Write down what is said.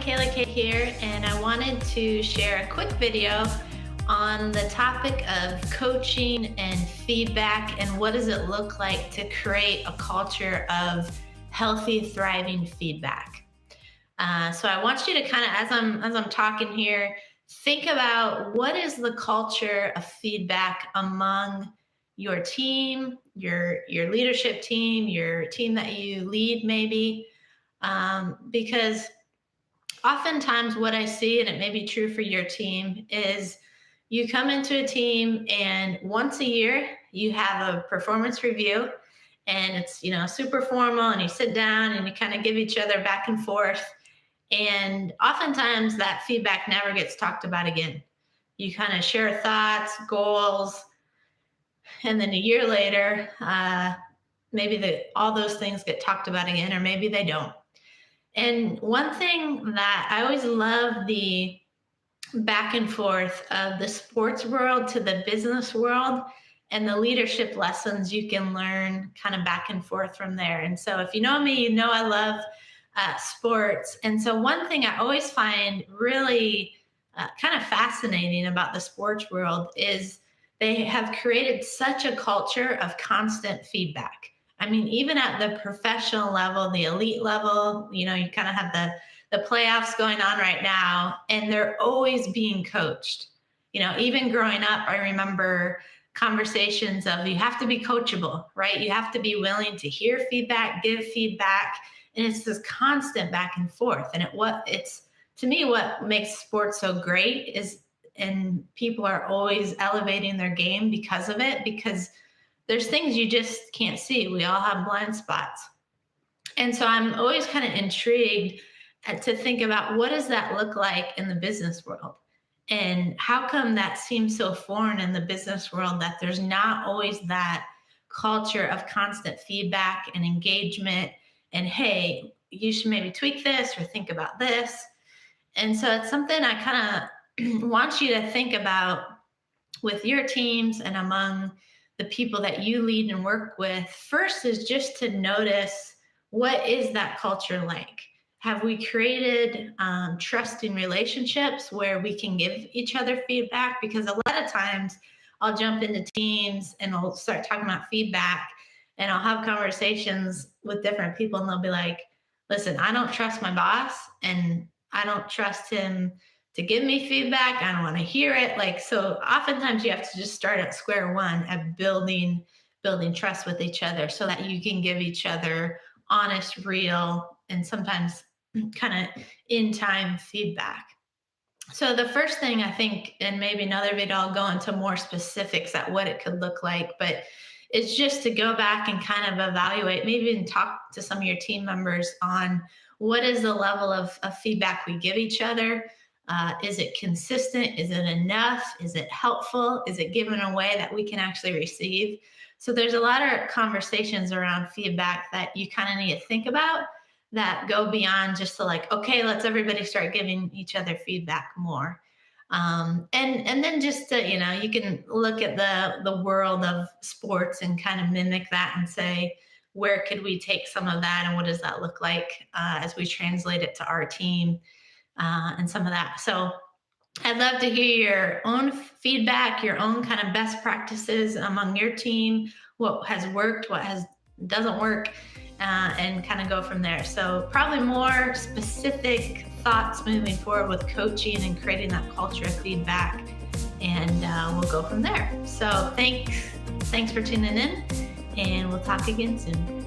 Kayla K here, and I wanted to share a quick video on the topic of coaching and feedback and what does it look like to create a culture of healthy, thriving feedback. So I want you to kind of, as I'm talking here, think about what is the culture of feedback among your team, your leadership team, your team that you lead, maybe, because oftentimes what I see, and it may be true for your team, is you come into a team and once a year you have a performance review, and it's super formal, and you sit down and you kind of give each other back and forth, and oftentimes that feedback never gets talked about again. You kind of share thoughts, goals, and then a year later, maybe all those things get talked about again, or maybe they don't. And one thing that I always love, the back and forth of the sports world to the business world and the leadership lessons you can learn kind of back and forth from there. And so if you know me, you know I love sports. And so one thing I always find really kind of fascinating about the sports world is they have created such a culture of constant feedback. I mean, even at the professional level, the elite level, you kind of have the playoffs going on right now, and they're always being coached. Even growing up, I remember conversations of you have to be coachable, right? You have to be willing to hear feedback, give feedback, and it's this constant back and forth. And to me, what makes sports so great is, and people are always elevating their game because of it, because there's things you just can't see. We all have blind spots. And so I'm always kind of intrigued to think about what does that look like in the business world? And how come that seems so foreign in the business world, that there's not always that culture of constant feedback and engagement and, hey, you should maybe tweak this or think about this. And so it's something I kind of want you to think about with your teams and among the people that you lead and work with. First is just to notice, what is that culture like? Have we created trusting relationships where we can give each other feedback? Because a lot of times I'll jump into teams and I'll start talking about feedback, and I'll have conversations with different people, and they'll be like, listen, I don't trust my boss, and I don't trust him to give me feedback. I don't want to hear it. So oftentimes you have to just start at square one at building trust with each other so that you can give each other honest, real, and sometimes kind of in time feedback. So the first thing I think, and maybe another video, I'll go into more specifics at what it could look like, but it's just to go back and kind of evaluate, maybe even talk to some of your team members on what is the level of feedback we give each other. Is it consistent? Is it enough? Is it helpful? Is it given a way that we can actually receive? So there's a lot of conversations around feedback that you kind of need to think about that go beyond just to okay, let's everybody start giving each other feedback more. And then just to, you can look at the world of sports and kind of mimic that and say, where could we take some of that, and what does that look like as we translate it to our team? And some of that. So I'd love to hear your own feedback, your own kind of best practices among your team, what has worked, what doesn't work, and kind of go from there. So probably more specific thoughts moving forward with coaching and creating that culture of feedback, and we'll go from there. So thanks for tuning in, and we'll talk again soon.